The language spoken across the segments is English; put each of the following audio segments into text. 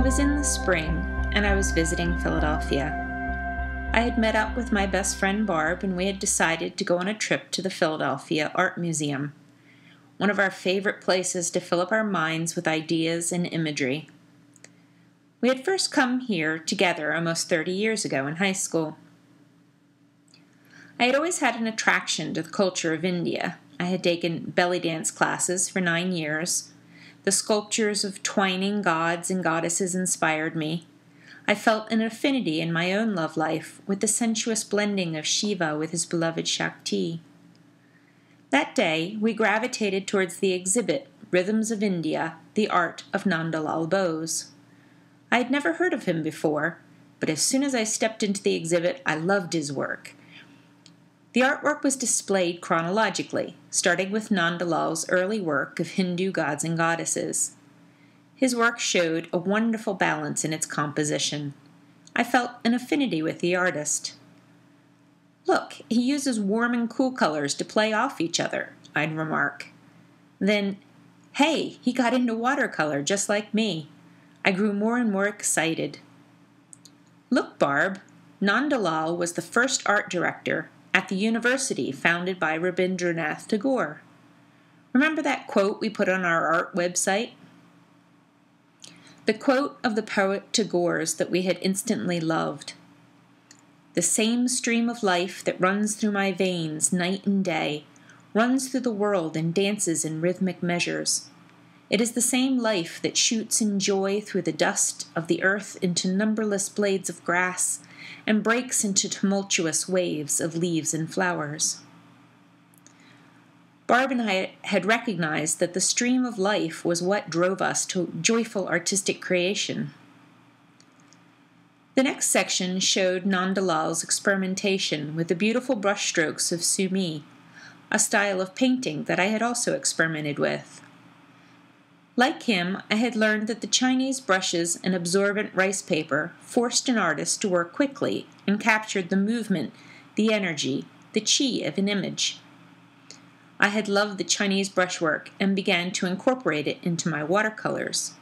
It was in the spring, and I was visiting Philadelphia. I had met up with my best friend Barb, and we had decided to go on a trip to the Philadelphia Art Museum, one of our favorite places to fill up our minds with ideas and imagery. We had first come here together almost 30 years ago in high school. I had always had an attraction to the culture of India. I had taken belly dance classes for 9 years. The sculptures of twining gods and goddesses inspired me. I felt an affinity in my own love life with the sensuous blending of Shiva with his beloved Shakti. That day, we gravitated towards the exhibit, Rhythms of India, the Art of Nandalal Bose. I had never heard of him before, but as soon as I stepped into the exhibit, I loved his work. The artwork was displayed chronologically, starting with Nandalal's early work of Hindu gods and goddesses. His work showed a wonderful balance in its composition. I felt an affinity with the artist. "Look, he uses warm and cool colors to play off each other," I'd remark. Then, "Hey, he got into watercolor just like me." I grew more and more excited. "Look, Barb, Nandalal was the first art director at the university founded by Rabindranath Tagore. Remember that quote we put on our art website? The quote of the poet Tagore's that we had instantly loved. "The same stream of life that runs through my veins night and day runs through the world and dances in rhythmic measures. It is the same life that shoots in joy through the dust of the earth into numberless blades of grass and breaks into tumultuous waves of leaves and flowers." Barb and I had recognized that the stream of life was what drove us to joyful artistic creation. The next section showed Nandalal's experimentation with the beautiful brushstrokes of Sumi, a style of painting that I had also experimented with. Like him, I had learned that the Chinese brushes and absorbent rice paper forced an artist to work quickly and captured the movement, the energy, the chi of an image. I had loved the Chinese brushwork and began to incorporate it into my watercolors,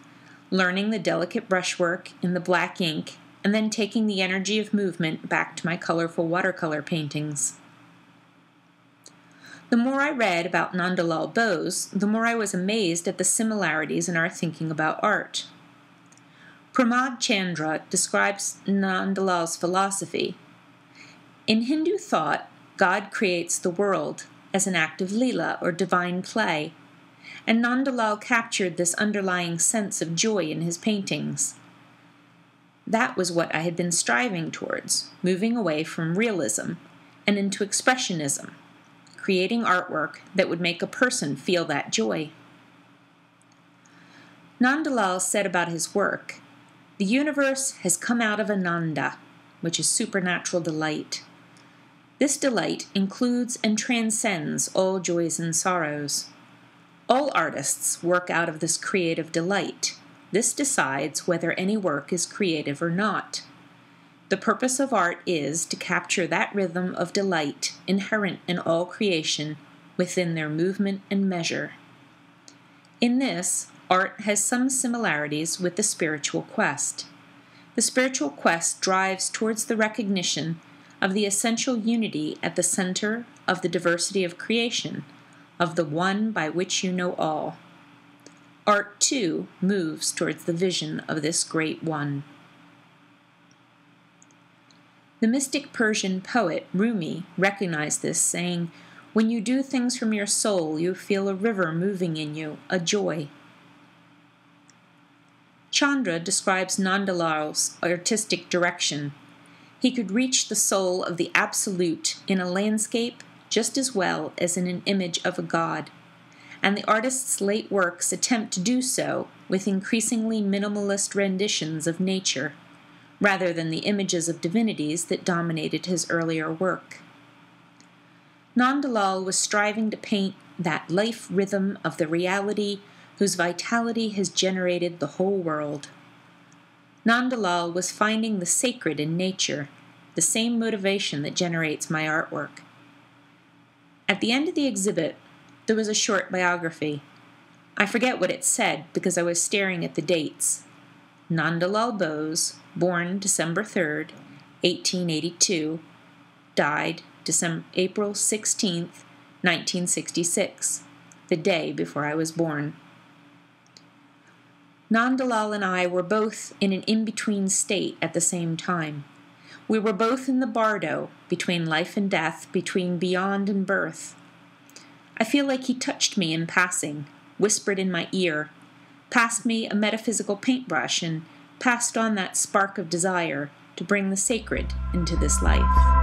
learning the delicate brushwork in the black ink and then taking the energy of movement back to my colorful watercolor paintings. The more I read about Nandalal Bose, the more I was amazed at the similarities in our thinking about art. Pramod Chandra describes Nandalal's philosophy. In Hindu thought, God creates the world as an act of lila or divine play, and Nandalal captured this underlying sense of joy in his paintings. That was what I had been striving towards, moving away from realism and into expressionism, creating artwork that would make a person feel that joy. Nandalal said about his work, "The universe has come out of Ananda, which is supernatural delight. This delight includes and transcends all joys and sorrows. All artists work out of this creative delight. This decides whether any work is creative or not. The purpose of art is to capture that rhythm of delight inherent in all creation within their movement and measure. In this, art has some similarities with the spiritual quest. The spiritual quest drives towards the recognition of the essential unity at the center of the diversity of creation, of the one by which you know all. Art, too, moves towards the vision of this great one." The mystic Persian poet Rumi recognized this, saying, "When you do things from your soul, you feel a river moving in you, a joy." Chandra describes Nandalal's artistic direction. He could reach the soul of the absolute in a landscape just as well as in an image of a god, and the artist's late works attempt to do so with increasingly minimalist renditions of nature, rather than the images of divinities that dominated his earlier work. Nandalal was striving to paint that life rhythm of the reality whose vitality has generated the whole world. Nandalal was finding the sacred in nature, the same motivation that generates my artwork. At the end of the exhibit, there was a short biography. I forget what it said because I was staring at the dates. Nandalal Bose, born December 3rd, 1882, died April 16th, 1966, the day before I was born. Nandalal and I were both in an in-between state at the same time. We were both in the bardo, between life and death, between beyond and birth. I feel like he touched me in passing, whispered in my ear, passed me a metaphysical paintbrush, and passed on that spark of desire to bring the sacred into this life.